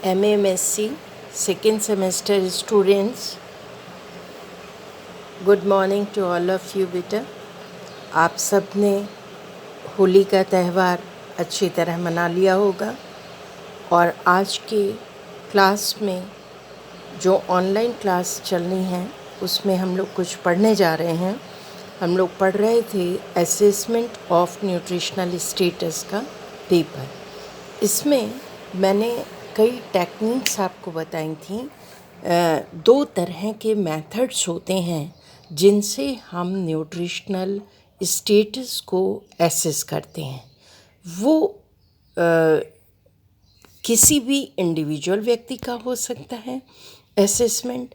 MAMSC second semester students, good morning to all of you बेटा। आप सब ने होली का त्यौहार अच्छी तरह मना लिया होगा और आज के क्लास में जो ऑनलाइन क्लास चलनी है उसमें हम लोग कुछ पढ़ने जा रहे हैं। हम लोग पढ़ रहे थे असेसमेंट ऑफ न्यूट्रिशनल स्टेटस का पेपर। इसमें मैंने कई टेक्निक्स आपको बताई थी। दो तरह के मेथड्स होते हैं जिनसे हम न्यूट्रिशनल स्टेटस को एसेस करते हैं। वो किसी भी इंडिविजुअल व्यक्ति का हो सकता है असेसमेंट,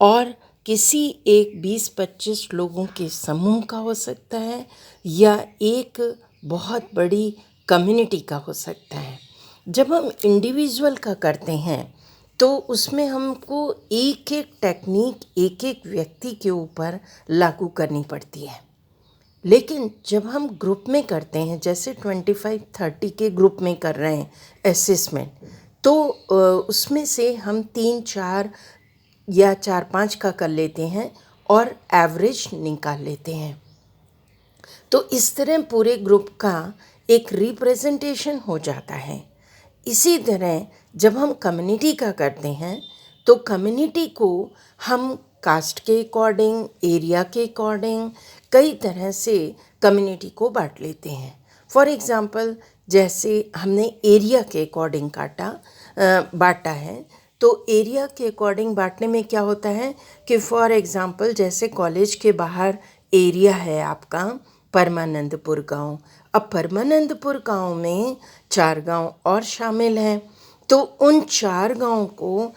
और किसी एक 20-25 लोगों के समूह का हो सकता है, या एक बहुत बड़ी कम्युनिटी का हो सकता है। जब हम इंडिविजुअल का करते हैं तो उसमें हमको एक एक टेक्निक एक एक व्यक्ति के ऊपर लागू करनी पड़ती है। लेकिन जब हम ग्रुप में करते हैं, जैसे 25-30 के ग्रुप में कर रहे हैं असेसमेंट, तो उसमें से हम 3-4 या 4-5 का कर लेते हैं और एवरेज निकाल लेते हैं। तो इस तरह पूरे ग्रुप का एक रिप्रेजेंटेशन हो जाता है। इसी तरह जब हम कम्युनिटी का करते हैं तो कम्युनिटी को हम कास्ट के अकॉर्डिंग, एरिया के अकॉर्डिंग कई तरह से कम्युनिटी को बांट लेते हैं। फॉर एग्ज़ाम्पल, जैसे हमने एरिया के अकॉर्डिंग बांटा है, तो एरिया के अकॉर्डिंग बांटने में क्या होता है कि फॉर एग्ज़ाम्पल जैसे कॉलेज के बाहर एरिया है आपका परमानंदपुर गांव। अब परमानंदपुर गांव में 4 गांव और शामिल हैं, तो उन 4 गांव को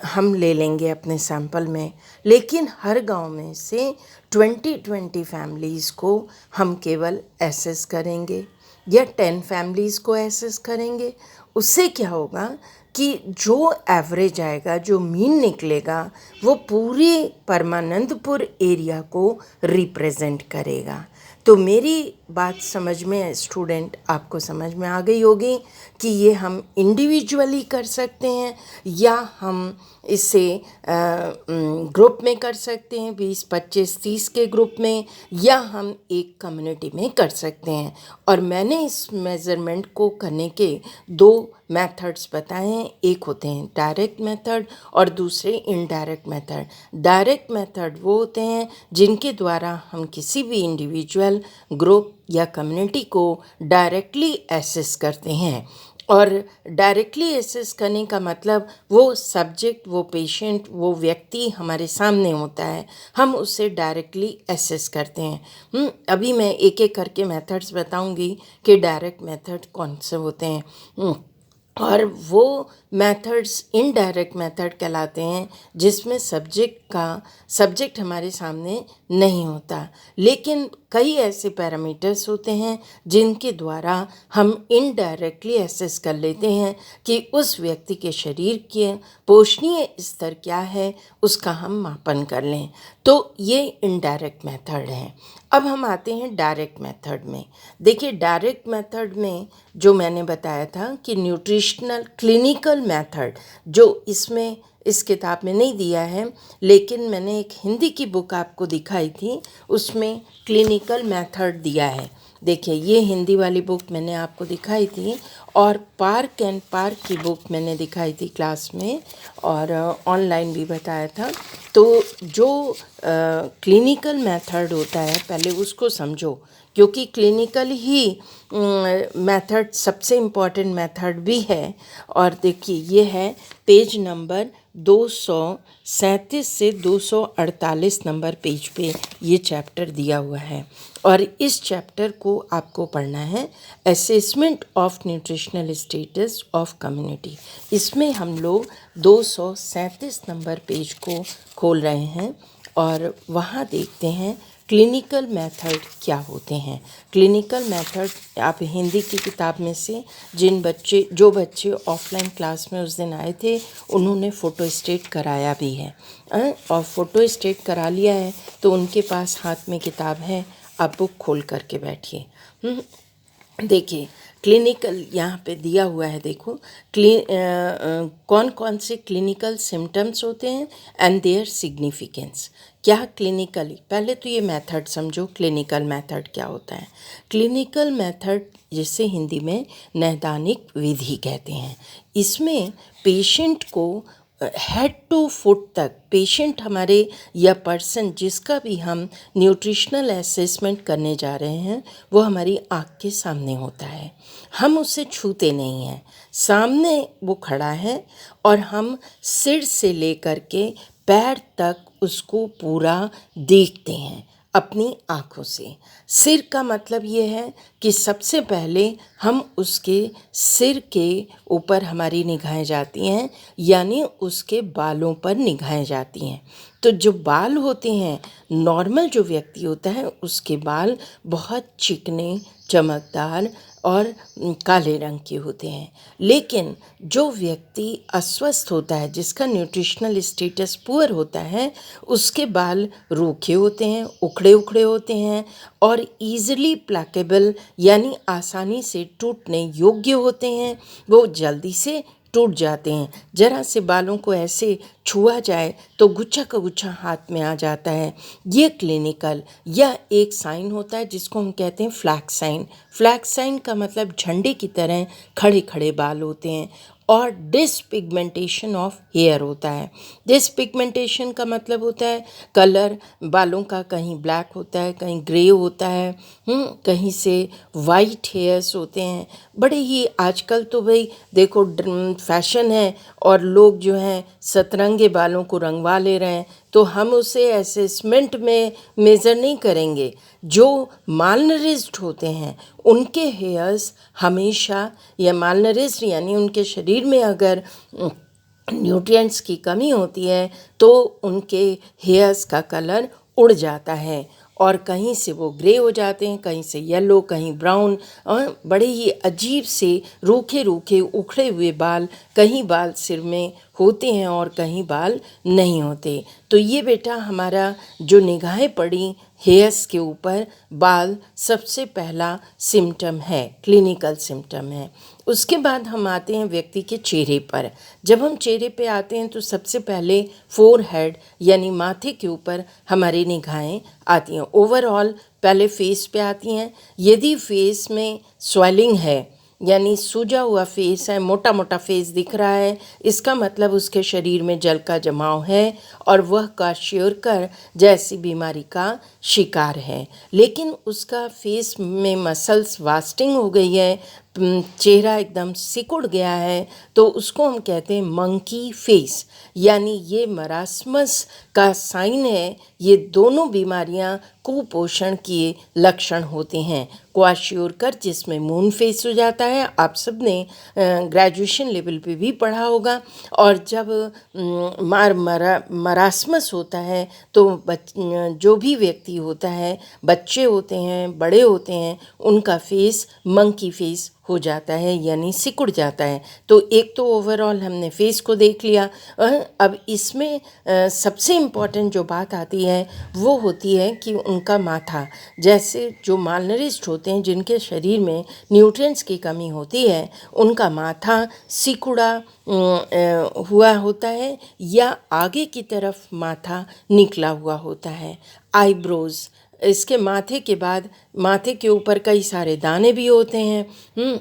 हम ले लेंगे अपने सैंपल में। लेकिन हर गांव में से 20-20 फैमिलीज़ को हम केवल एसेस करेंगे या 10 फैमिलीज़ को एसेस करेंगे। उससे क्या होगा कि जो एवरेज आएगा, जो मीन निकलेगा, वो पूरे परमानंदपुर एरिया को रिप्रेजेंट करेगा। तो मेरी बात समझ में स्टूडेंट आपको समझ में आ गई होगी कि ये हम इंडिविजुअली कर सकते हैं या हम इसे ग्रुप में कर सकते हैं, 20-25-30 के ग्रुप में, या हम एक कम्युनिटी में कर सकते हैं। और मैंने इस मेज़रमेंट को करने के 2 मेथड्स बताए हैं। एक होते हैं डायरेक्ट मेथड और दूसरे इनडायरेक्ट मेथड। डायरेक्ट मेथड वो होते हैं जिनके द्वारा हम किसी भी इंडिविजुअल, ग्रुप या कम्युनिटी को डायरेक्टली एसेस करते हैं। और डायरेक्टली एसेस करने का मतलब वो सब्जेक्ट, वो पेशेंट, वो व्यक्ति हमारे सामने होता है, हम उससे डायरेक्टली एसेस करते हैं। अभी मैं एक एक करके मेथड्स बताऊंगी कि डायरेक्ट मेथड कौन से होते हैं। और वो मेथड्स इनडायरेक्ट मेथड कहलाते हैं जिसमें सब्जेक्ट हमारे सामने नहीं होता, लेकिन कई ऐसे पैरामीटर्स होते हैं जिनके द्वारा हम इनडायरेक्टली एसेस कर लेते हैं कि उस व्यक्ति के शरीर के पोषणीय स्तर क्या है, उसका हम मापन कर लें। तो ये इनडायरेक्ट मेथड है। अब हम आते हैं डायरेक्ट मेथड में। देखिए, डायरेक्ट मेथड में जो मैंने बताया था कि न्यूट्रिशनल क्लिनिकल मेथड, जो इसमें इस किताब में नहीं दिया है, लेकिन मैंने एक हिंदी की बुक आपको दिखाई थी, उसमें क्लिनिकल मेथड दिया है। देखिए, ये हिंदी वाली बुक मैंने आपको दिखाई थी, और पार्क एंड पार्क की बुक मैंने दिखाई थी क्लास में, और ऑनलाइन भी बताया था। तो जो क्लिनिकल मेथड होता है, पहले उसको समझो, क्योंकि क्लिनिकल ही मेथड सबसे इम्पॉर्टेंट मेथड भी है। और देखिए, ये है पेज नंबर 237 से 248 नंबर पेज पे ये चैप्टर दिया हुआ है, और इस चैप्टर को आपको पढ़ना है assessment of nutritional status of community. इसमें हम लोग 237 नंबर पेज को खोल रहे हैं और वहाँ देखते हैं क्लिनिकल मेथड क्या होते हैं। क्लिनिकल मेथड आप हिंदी की किताब में से जो बच्चे ऑफलाइन क्लास में उस दिन आए थे, उन्होंने फ़ोटो स्टेट कराया भी है, और फ़ोटो स्टेट करा लिया है, तो उनके पास हाथ में किताब है, आप बुक खोल करके बैठिए। देखिए, क्लिनिकल यहाँ पे दिया हुआ है, देखो कौन कौन से क्लिनिकल सिम्टम्स होते हैं एंड देयर सिग्निफिकेंस। क्या क्लिनिकली, पहले तो ये मेथड समझो, क्लिनिकल मेथड क्या होता है। क्लिनिकल मेथड जिसे हिंदी में नैदानिक विधि कहते हैं, इसमें पेशेंट को हेड टू फुट तक, पेशेंट हमारे या पर्सन जिसका भी हम न्यूट्रिशनल असेसमेंट करने जा रहे हैं वो हमारी आँख के सामने होता है। हम उसे छूते नहीं हैं, सामने वो खड़ा है और हम सिर से लेकर के पैर तक उसको पूरा देखते हैं अपनी आँखों से। सिर का मतलब ये है कि सबसे पहले हम उसके सिर के ऊपर हमारी निगाहें जाती हैं, यानी उसके बालों पर निगाहें जाती हैं। तो जो बाल होते हैं, नॉर्मल जो व्यक्ति होता है उसके बाल बहुत चिकने, चमकदार और काले रंग के होते हैं। लेकिन जो व्यक्ति अस्वस्थ होता है, जिसका न्यूट्रिशनल स्टेटस पुअर होता है, उसके बाल रूखे होते हैं, उखड़े उखड़े होते हैं और ईज़िली प्लाकेबल यानी आसानी से टूटने योग्य होते हैं। वो जल्दी से टूट जाते हैं, जरा से बालों को ऐसे छुआ जाए तो गुच्छा का गुच्छा हाथ में आ जाता है। ये क्लिनिकल या एक साइन होता है जिसको हम कहते हैं फ्लैग साइन। फ्लैग साइन का मतलब झंडे की तरह खड़े खड़े बाल होते हैं। और डिसपिगमेंटेशन ऑफ हेयर होता है। डिसपिगमेंटेशन का मतलब होता है कलर बालों का, कहीं ब्लैक होता है, कहीं ग्रे होता है, कहीं से वाइट हेयर्स होते हैं। बड़े ही आजकल तो भाई देखो फैशन है और लोग जो हैं सतरंगे बालों को रंगवा ले रहे हैं, तो हम उसे असेसमेंट में मेज़र नहीं करेंगे। जो मालनरिज्ड होते हैं उनके हेयर्स हमेशा, या मालनरिज्ड यानी उनके शरीर में अगर न्यूट्रिएंट्स की कमी होती है तो उनके हेयर्स का कलर उड़ जाता है और कहीं से वो ग्रे हो जाते हैं, कहीं से येलो, कहीं ब्राउन, और बड़े ही अजीब से रूखे रूखे उखड़े हुए बाल, कहीं बाल सिर में होते हैं और कहीं बाल नहीं होते। तो ये बेटा हमारा जो निगाहें पड़ी हेयर्स के ऊपर, बाल सबसे पहला सिम्टम है, क्लिनिकल सिम्टम है। उसके बाद हम आते हैं व्यक्ति के चेहरे पर। जब हम चेहरे पे आते हैं तो सबसे पहले फोरहेड यानी माथे के ऊपर हमारी निगाहें आती हैं। ओवरऑल पहले फेस पे आती हैं। यदि फेस में स्वेलिंग है यानी सूजा हुआ फेस है, मोटा मोटा फेस दिख रहा है, इसका मतलब उसके शरीर में जल का जमाव है और वह क्वाशियोरकर जैसी बीमारी का शिकार है। लेकिन उसका फेस में मसल्स वास्टिंग हो गई है, चेहरा एकदम सिकुड़ गया है, तो उसको हम कहते हैं मंकी फेस, यानी ये मरासमस का साइन है। ये दोनों बीमारियां कुपोषण के लक्षण होते हैं। क्वाशियोरकर जिसमें मून फेस हो जाता है, आप सब ने ग्रेजुएशन लेवल पे भी पढ़ा होगा। और जब मरासमस होता है तो जो भी व्यक्ति होता है, बच्चे होते हैं, बड़े होते हैं, उनका फेस मंकी फेस हो जाता है यानी सिकुड़ जाता है। तो एक तो ओवरऑल हमने फेस को देख लिया। अब इसमें सबसे इम्पॉर्टेंट जो बात आती है वो होती है कि उनका माथा, जैसे जो मालनरिज्ड होते हैं जिनके शरीर में न्यूट्रिएंट्स की कमी होती है, उनका माथा सिकुड़ा हुआ होता है या आगे की तरफ माथा निकला हुआ होता है। आईब्रोज़, इसके माथे के बाद माथे के ऊपर कई सारे दाने भी होते हैं।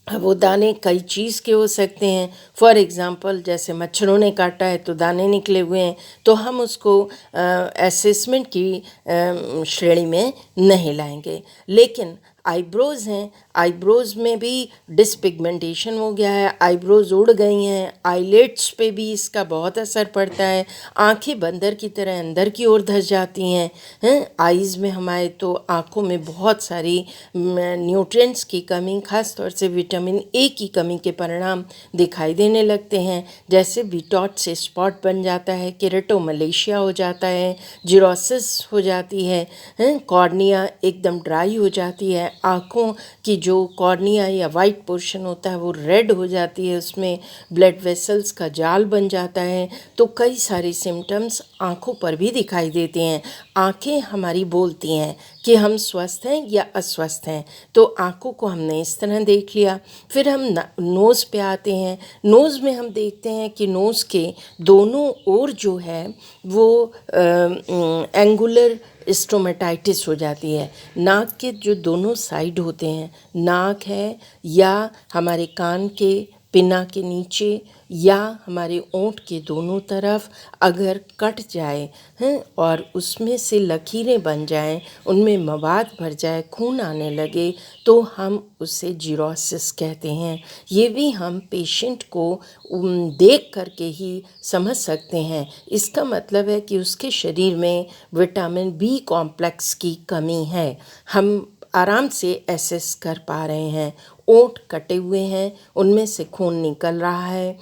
वो दाने कई चीज़ के हो सकते हैं। फॉर एग्ज़ाम्पल जैसे मच्छरों ने काटा है तो दाने निकले हुए हैं, तो हम उसको असेसमेंट की श्रेणी में नहीं लाएंगे। लेकिन आईब्रोज़ हैं, आईब्रोज़ में भी डिसपिगमेंटेशन हो गया है, आईब्रोज़ उड़ गई हैं, आईलेट्स पे भी इसका बहुत असर पड़ता है। आंखें बंदर की तरह अंदर की ओर धंस जाती हैं। आइज़ में हमारे तो आँखों में बहुत सारी न्यूट्रिएंट्स की कमी, खास तौर से विटामिन ए की कमी के परिणाम दिखाई देने लगते हैं। जैसे विटॉट से स्पॉट बन जाता है, केरेटोमलेशिया हो जाता है, जिरोसिस हो जाती है, कॉर्निया एकदम ड्राई हो जाती है, आँखों की जो कॉर्निया या वाइट पोर्शन होता है वो रेड हो जाती है, उसमें ब्लड वेसल्स का जाल बन जाता है। तो कई सारे सिम्टम्स आँखों पर भी दिखाई देते हैं। आँखें हमारी बोलती हैं कि हम स्वस्थ हैं या अस्वस्थ हैं। तो आँखों को हमने इस तरह देख लिया। फिर हम नोज़ पे आते हैं। नोज़ में हम देखते हैं कि नोज़ के दोनों ओर जो है वो एंगुलर स्टोमेटाइटिस हो जाती है। नाक के जो दोनों साइड होते हैं, नाक है या हमारे कान के पिना के नीचे या हमारे ओंठ के दोनों तरफ अगर कट जाए हैं और उसमें से लकीरें बन जाएं, उनमें मवाद भर जाए, खून आने लगे, तो हम उसे जीरोसिस कहते हैं। ये भी हम पेशेंट को देख करके ही समझ सकते हैं। इसका मतलब है कि उसके शरीर में विटामिन बी कॉम्प्लेक्स की कमी है। हम आराम से एसेस कर पा रहे हैं। ओंठ कटे हुए हैं, उनमें से खून निकल रहा है।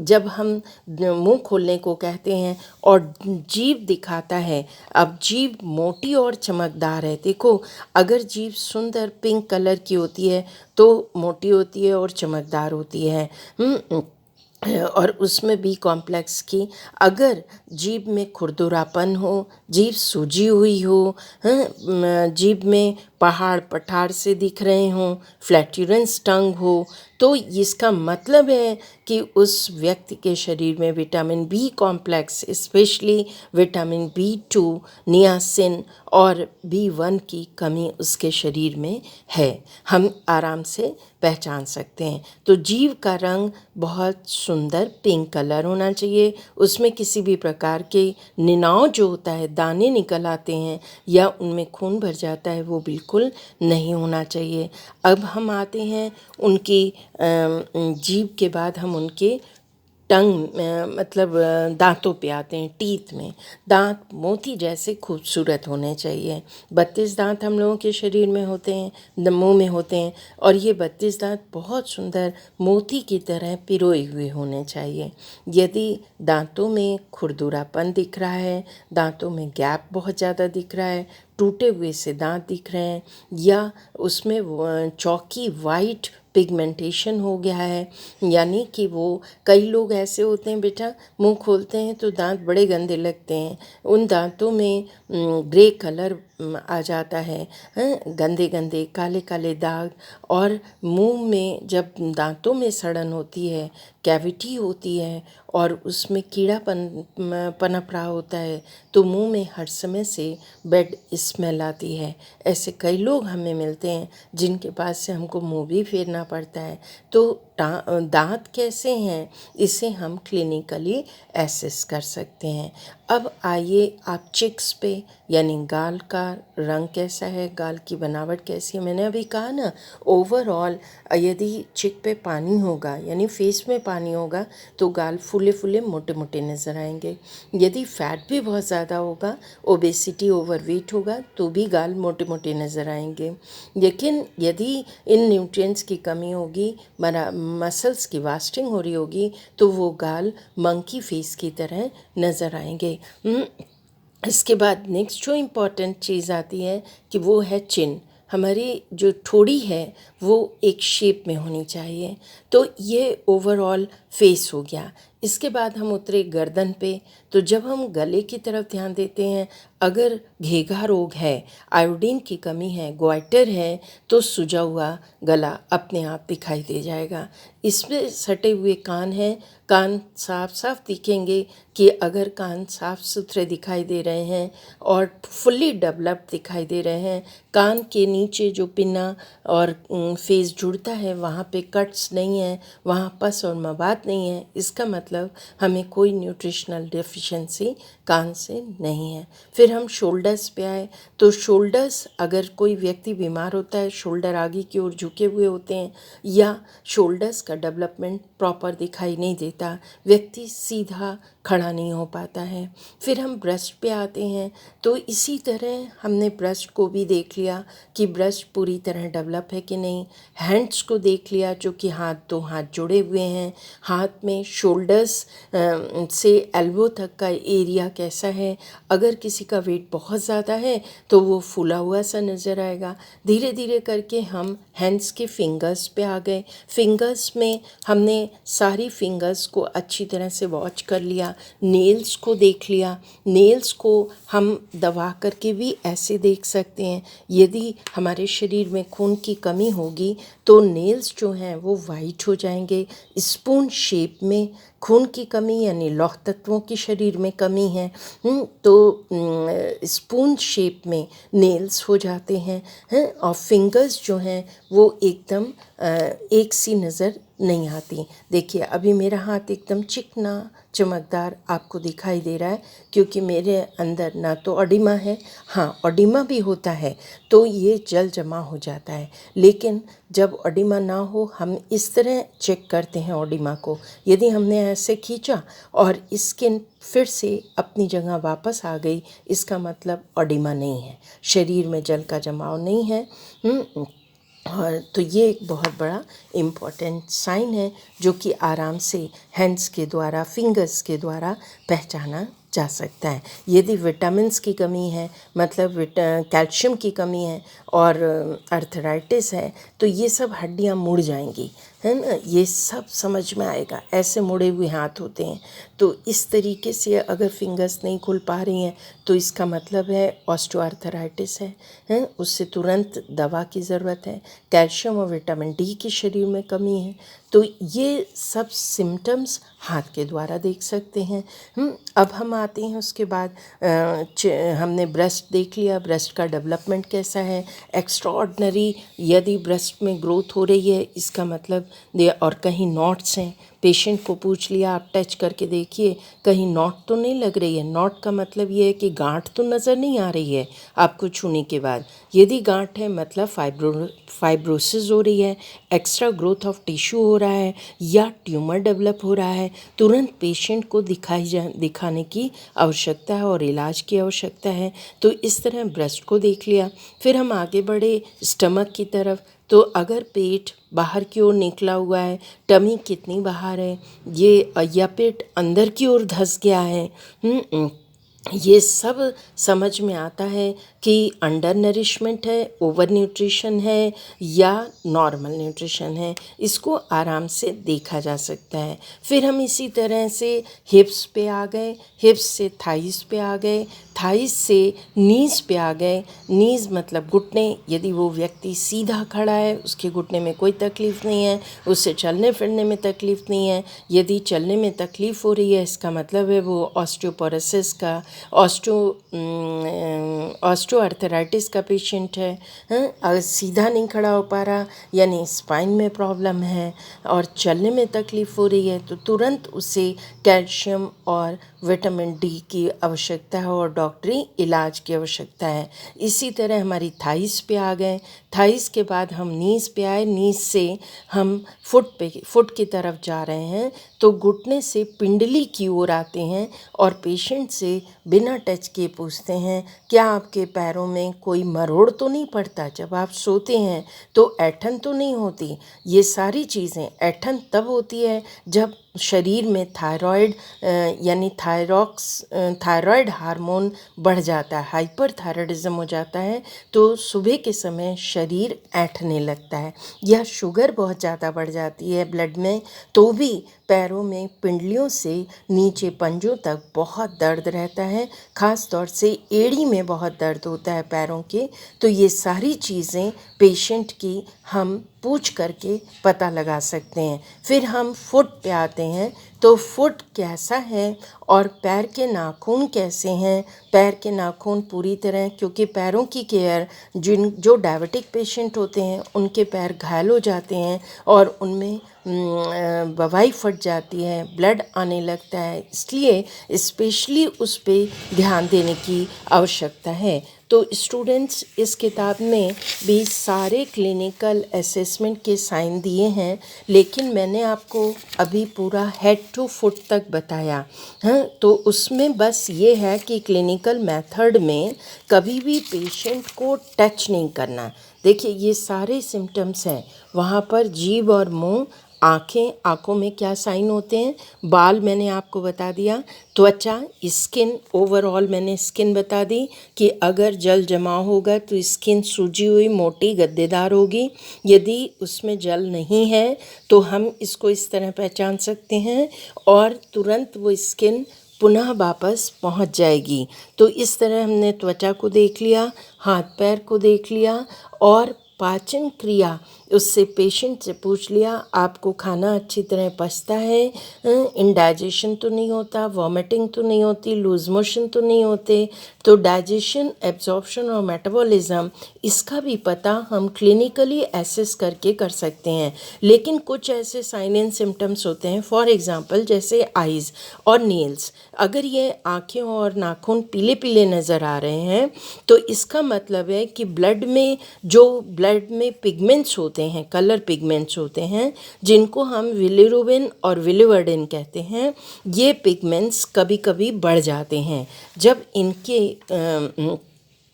जब हम मुंह खोलने को कहते हैं और जीभ दिखाता है, अब जीभ मोटी और चमकदार है। देखो, अगर जीभ सुंदर पिंक कलर की होती है तो मोटी होती है और चमकदार होती है। और उसमें बी कॉम्प्लेक्स की अगर जीभ में खुरदुरापन हो, जीभ सूजी हुई हो, जीभ में पहाड़ पठार से दिख रहे हों, फ्लैटूरेंस टंग हो, तो इसका मतलब है कि उस व्यक्ति के शरीर में vitamin B complex, specially vitamin B two, niacin और बी1 की कमी उसके शरीर में है। हम आराम से पहचान सकते हैं। तो जीभ का रंग बहुत सुंदर पिंक कलर होना चाहिए। उसमें किसी भी प्रकार के निनाव जो होता है, दाने निकल आते हैं या उनमें खून भर जाता है, वो बिल्कुल नहीं होना चाहिए। अब हम आते हैं उनकी जीभ के बाद हम उनके टंग मतलब दांतों पे आते हैं, टीथ में। दांत मोती जैसे खूबसूरत होने चाहिए। 32 दांत हम लोगों के शरीर में होते हैं, मुंह में होते हैं, और ये 32 दांत बहुत सुंदर मोती की तरह पिरोए हुए होने चाहिए। यदि दांतों में खुरदुरापन दिख रहा है, दांतों में गैप बहुत ज़्यादा दिख रहा है, टूटे हुए से दांत दिख रहे हैं, या उसमें चौकी वाइट पिगमेंटेशन हो गया है, यानी कि वो कई लोग ऐसे होते हैं बेटा, मुंह खोलते हैं तो दांत बड़े गंदे लगते हैं, उन दांतों में ग्रे कलर आ जाता है, गंदे गंदे काले काले दाग, और मुंह में जब दांतों में सड़न होती है, कैविटी होती है और उसमें कीड़ापन पनप रहा होता है, तो मुंह में हर समय से बैड स्मेल आती है। ऐसे कई लोग हमें मिलते हैं जिनके पास से हमको मुंह भी फेरना पड़ता है। तो दांत कैसे हैं, इसे हम क्लिनिकली एसेस कर सकते हैं। अब आइए आप चिक्स पे, यानी गाल का रंग कैसा है, गाल की बनावट कैसी है। मैंने अभी कहा ना, ओवरऑल यदि चिक पे पानी होगा, यानी फेस में पानी होगा, तो गाल फूले फूले मोटे मोटे नज़र आएंगे। यदि फैट भी बहुत ज़्यादा होगा, ओबेसिटी, ओवरवेट होगा, तो भी गाल मोटे मोटे नज़र आएंगे। लेकिन यदि इन न्यूट्रिएंट्स की कमी होगी, मसल्स की वास्टिंग हो रही होगी, तो वो गाल मंकी फेस की तरह नज़र आएंगे। इसके बाद नेक्स्ट जो इम्पॉर्टेंट चीज़ आती है कि वो है चिन। हमारी जो ठोड़ी है वो एक शेप में होनी चाहिए। तो ये ओवरऑल फेस हो गया। इसके बाद हम उतरे गर्दन पे। तो जब हम गले की तरफ ध्यान देते हैं, अगर घेघा रोग है, आयोडीन की कमी है, ग्वाइटर है, तो सूजा हुआ गला अपने आप दिखाई दे जाएगा। इसमें सटे हुए कान हैं, कान साफ साफ दिखेंगे कि अगर कान साफ सुथरे दिखाई दे रहे हैं और फुल्ली डेवलप्ड दिखाई दे रहे हैं, कान के नीचे जो पिन्ना और फेस जुड़ता है वहाँ पे कट्स नहीं है, वहाँ पस और मवाद नहीं है, इसका मतलब हमें कोई न्यूट्रिशनल डेफिशिएंसी कान से नहीं है। फिर हम शोल्डर्स पे आए, तो शोल्डर्स, अगर कोई व्यक्ति बीमार होता है, शोल्डर आगे की ओर झुके हुए होते हैं या शोल्डर्स का डेवलपमेंट प्रॉपर दिखाई नहीं देता, व्यक्ति सीधा खड़ा नहीं हो पाता है। फिर हम ब्रेस्ट पे आते हैं, तो इसी तरह हमने ब्रेस्ट को भी देख लिया कि ब्रेस्ट पूरी तरह डेवलप है कि नहीं। हैंड्स को देख लिया, जो कि दो हाथ जुड़े हुए हैं, हाथ में शोल्डर्स से एल्बो तक का एरिया कैसा है। अगर किसी का वेट बहुत ज़्यादा है तो वो फूला हुआ सा नज़र आएगा। धीरे धीरे करके हम हैंड्स के फिंगर्स पे आ गए। फिंगर्स में हमने सारी फिंगर्स को अच्छी तरह से वॉच कर लिया, नेल्स को देख लिया। नेल्स को हम दबा करके भी ऐसे देख सकते हैं। यदि हमारे शरीर में खून की कमी होगी तो नेल्स जो हैं वो वाइट हो जाएंगे। स्पून शेप में खून की कमी यानी लौह तत्वों की शरीर में कमी है तो स्पून शेप में नेल्स हो जाते हैं और फिंगर्स जो हैं वो एकदम एक सी नज़र नहीं आती। देखिए अभी मेरा हाथ एकदम चिकना चमकदार आपको दिखाई दे रहा है क्योंकि मेरे अंदर ना तो ऑडिमा है, हाँ ऑडिमा भी होता है तो ये जल जमा हो जाता है। लेकिन जब ऑडिमा ना हो हम इस तरह चेक करते हैं ऑडिमा को। यदि हमने ऐसे खींचा और स्किन फिर से अपनी जगह वापस आ गई, इसका मतलब ऑडिमा नहीं है, शरीर में जल का जमाव नहीं है। और तो ये एक बहुत बड़ा इम्पॉर्टेंट साइन है जो कि आराम से हैंड्स के द्वारा, फिंगर्स के द्वारा पहचाना जा सकता है। यदि विटामिन्स की कमी है, मतलब कैल्शियम की कमी है और अर्थराइटिस है तो ये सब हड्डियां मुड़ जाएंगी, है ना, ये सब समझ में आएगा। ऐसे मुड़े हुए हाथ होते हैं तो इस तरीके से अगर फिंगर्स नहीं खुल पा रही हैं तो इसका मतलब है ऑस्टियोआर्थराइटिस है, उससे तुरंत दवा की ज़रूरत है। कैल्शियम और विटामिन डी की शरीर में कमी है तो ये सब सिम्टम्स हाथ के द्वारा देख सकते हैं। अब हम आते हैं उसके बाद हमने ब्रेस्ट देख लिया, ब्रेस्ट का डेवलपमेंट कैसा है, एक्स्ट्राऑर्डिनरी यदि ब्रेस्ट में ग्रोथ हो रही है इसका मतलब और कहीं नॉट्स हैं, पेशेंट को पूछ लिया आप टच करके देखिए कहीं नॉट तो नहीं लग रही है। नॉट का मतलब ये है कि गांठ तो नज़र नहीं आ रही है आपको छूने के बाद। यदि गांठ है मतलब फाइब्रोसिस हो रही है, एक्स्ट्रा ग्रोथ ऑफ टिश्यू हो रहा है या ट्यूमर डेवलप हो रहा है, तुरंत पेशेंट को दिखाने की आवश्यकता है और इलाज की आवश्यकता है। तो इस तरह ब्रेस्ट को देख लिया। फिर हम आगे बढ़े स्टमक की तरफ। तो अगर पेट बाहर की ओर निकला हुआ है, टमी कितनी बाहर है, ये या पेट अंदर की ओर धंस गया है, ये सब समझ में आता है कि अंडर नरिशमेंट है, ओवर न्यूट्रिशन है या नॉर्मल न्यूट्रिशन है। इसको आराम से देखा जा सकता है। फिर हम इसी तरह से हिप्स पे आ गए, हिप्स से थाइस पे आ गए, थाइस से नीज़ पे आ गए। नीज़ मतलब घुटने। यदि वो व्यक्ति सीधा खड़ा है, उसके घुटने में कोई तकलीफ़ नहीं है, उससे चलने फिरने में तकलीफ़ नहीं है। यदि चलने में तकलीफ़ हो रही है इसका मतलब है वो ऑस्टियोपोरोसिस का, ऑस्टियोआर्थराइटिस का पेशेंट है। अगर सीधा नहीं खड़ा हो पा रहा यानी स्पाइन में प्रॉब्लम है और चलने में तकलीफ़ हो रही है तो तुरंत उसे कैल्शियम और विटामिन डी की आवश्यकता है और डॉक्टरी इलाज की आवश्यकता है। इसी तरह हमारी थाइस पे आ गए। थाइस के बाद हम नीज़ पे आए। नीज़ से हम फुट की तरफ जा रहे हैं तो घुटने से पिंडली की ओर आते हैं और पेशेंट से बिना टच किए पूछते हैं क्या आपके पैरों में कोई मरोड़ तो नहीं पड़ता, जब आप सोते हैं तो ऐंठन तो नहीं होती। ये सारी चीज़ें, ऐंठन तब होती है जब शरीर में थायराइड यानी थायराइड हार्मोन बढ़ जाता है, हाइपरथायराइडिज्म हो जाता है तो सुबह के समय शरीर ऐंठने लगता है। या शुगर बहुत ज़्यादा बढ़ जाती है ब्लड में तो भी पैरों में पिंडलियों से नीचे पंजों तक बहुत दर्द रहता है, ख़ास तौर से एड़ी में बहुत दर्द होता है पैरों के। तो ये सारी चीज़ें पेशेंट की हम पूछ करके पता लगा सकते हैं। फिर हम फुट पे आते हैं तो फुट कैसा है और पैर के नाखून कैसे हैं। पैर के नाखून पूरी तरह, क्योंकि पैरों की केयर जो डायबिटिक पेशेंट होते हैं उनके पैर घायल हो जाते हैं और उनमें बवाई फट जाती है, ब्लड आने लगता है, इसलिए स्पेशली उस पे ध्यान देने की आवश्यकता है। तो स्टूडेंट्स इस किताब में भी सारे क्लिनिकल असेसमेंट के साइन दिए हैं, लेकिन मैंने आपको अभी पूरा हेड टू फुट तक बताया हाँ। तो उसमें बस ये है कि क्लिनिकल मेथड में कभी भी पेशेंट को टच नहीं करना। देखिए ये सारे सिम्टम्स हैं, वहाँ पर जीभ और मुंह आँखों में क्या साइन होते हैं, बाल मैंने आपको बता दिया, त्वचा स्किन, ओवरऑल मैंने स्किन बता दी कि अगर जल जमाव होगा तो स्किन सूजी हुई मोटी गद्देदार होगी, यदि उसमें जल नहीं है तो हम इसको इस तरह पहचान सकते हैं और तुरंत वो स्किन पुनः वापस पहुंच जाएगी। तो इस तरह हमने त्वचा को देख लिया, हाथ पैर को देख लिया और पाचन क्रिया उससे पेशेंट से पूछ लिया आपको खाना अच्छी तरह पचता है, इंडाइजेशन तो नहीं होता, वॉमिटिंग तो नहीं होती, लूज मोशन तो नहीं होते। तो डाइजेशन, एब्जॉर्प्शन और मेटाबॉलिज्म इसका भी पता हम क्लिनिकली एसेस करके कर सकते हैं। लेकिन कुछ ऐसे साइन एंड सिम्टम्स होते हैं, फॉर एग्जांपल जैसे आइज़ और नेल्स, अगर ये आँखें और नाखून पीले पीले नज़र आ रहे हैं तो इसका मतलब है कि ब्लड में पिगमेंट्स होते हैं, कलर पिगमेंट्स होते हैं, जिनको हम बिलिरुबिन और बिलिवर्डिन कहते हैं, ये पिगमेंट्स कभी कभी बढ़ जाते हैं। जब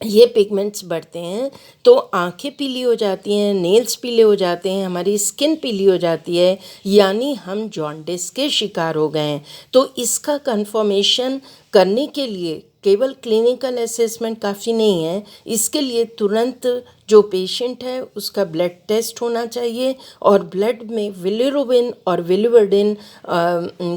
ये पिगमेंट्स बढ़ते हैं तो आंखें पीली हो जाती हैं, नेल्स पीले हो जाते हैं, हमारी स्किन पीली हो जाती है, यानी हम जॉन्डिस के शिकार हो गए हैं। तो इसका कंफर्मेशन करने के लिए केवल क्लिनिकल असेसमेंट काफ़ी नहीं है, इसके लिए तुरंत जो पेशेंट है उसका ब्लड टेस्ट होना चाहिए और ब्लड में बिलिरुबिन और बिलिवर्डिन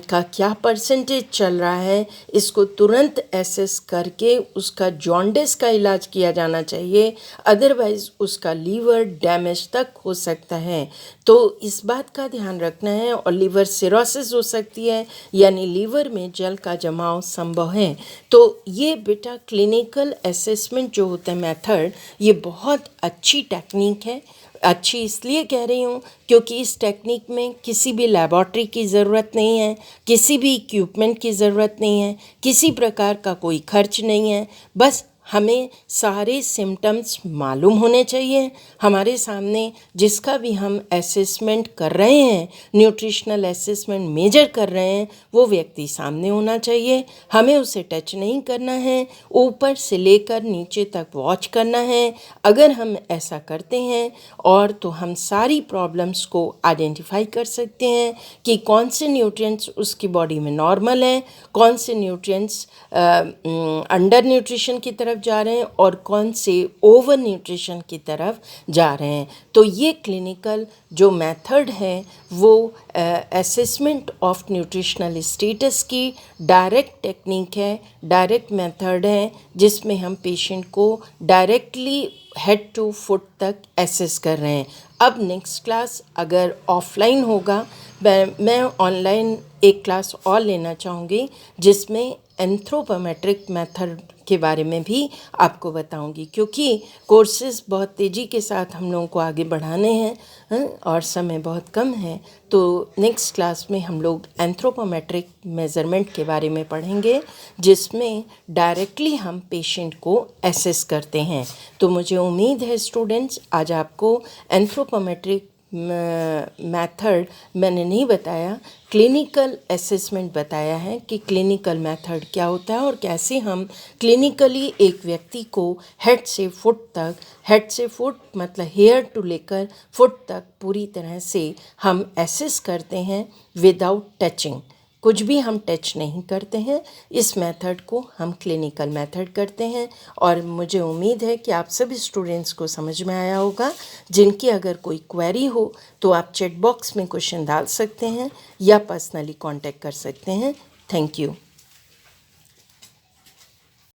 का क्या परसेंटेज चल रहा है इसको तुरंत एसेस करके उसका जॉन्डिस का इलाज किया जाना चाहिए, अदरवाइज़ उसका लीवर डैमेज तक हो सकता है। तो इस बात का ध्यान रखना है, और लीवर सिरोसिस हो सकती है, यानी लीवर में जल का जमाव संभव है। तो ये बेटा क्लिनिकल असेसमेंट जो होता है मेथड, ये बहुत अच्छी टेक्निक है। अच्छी इसलिए कह रही हूँ क्योंकि इस टेक्निक में किसी भी लैबोरेटरी की ज़रूरत नहीं है, किसी भी इक्विपमेंट की ज़रूरत नहीं है, किसी प्रकार का कोई खर्च नहीं है। बस हमें सारे सिम्टम्स मालूम होने चाहिए, हमारे सामने जिसका भी हम असेसमेंट कर रहे हैं, न्यूट्रिशनल असेसमेंट मेजर कर रहे हैं, वो व्यक्ति सामने होना चाहिए। हमें उसे टच नहीं करना है, ऊपर से लेकर नीचे तक वॉच करना है। अगर हम ऐसा करते हैं और तो हम सारी प्रॉब्लम्स को आइडेंटिफाई कर सकते हैं कि कौन से न्यूट्रिएंट्स उसकी बॉडी में नॉर्मल हैं, कौन से न्यूट्रिएंट्स अंडर न्यूट्रिशन की तरफ जा रहे हैं और कौन से ओवर न्यूट्रिशन की तरफ जा रहे हैं। तो ये क्लिनिकल जो मेथड है वो असेसमेंट ऑफ न्यूट्रिशनल स्टेटस की डायरेक्ट टेक्निक है, डायरेक्ट मेथड है, जिसमें हम पेशेंट को डायरेक्टली हेड टू फुट तक एसेस कर रहे हैं। अब नेक्स्ट क्लास अगर ऑफलाइन होगा, मैं ऑनलाइन एक क्लास और लेना चाहूँगी जिसमें एंथ्रोपोमेट्रिक मेथड के बारे में भी आपको बताऊंगी, क्योंकि कोर्सेज बहुत तेज़ी के साथ हम लोगों को आगे बढ़ाने हैं और समय बहुत कम है। तो नेक्स्ट क्लास में हम लोग एंथ्रोपोमेट्रिक मेज़रमेंट के बारे में पढ़ेंगे, जिसमें डायरेक्टली हम पेशेंट को एसेस करते हैं। तो मुझे उम्मीद है स्टूडेंट्स, आज आपको एंथ्रोपोमेट्रिक मेथड मैंने नहीं बताया, क्लिनिकल असेसमेंट बताया है कि क्लिनिकल मेथड क्या होता है और कैसे हम क्लिनिकली एक व्यक्ति को हेड से फुट मतलब हेयर टू लेकर फुट तक पूरी तरह से हम एसेस करते हैं विदाउट टचिंग। कुछ भी हम टच नहीं करते हैं, इस मेथड को हम क्लिनिकल मेथड करते हैं। और मुझे उम्मीद है कि आप सभी स्टूडेंट्स को समझ में आया होगा। जिनकी अगर कोई क्वेरी हो तो आप चैट बॉक्स में क्वेश्चन डाल सकते हैं या पर्सनली कांटेक्ट कर सकते हैं। Thank you.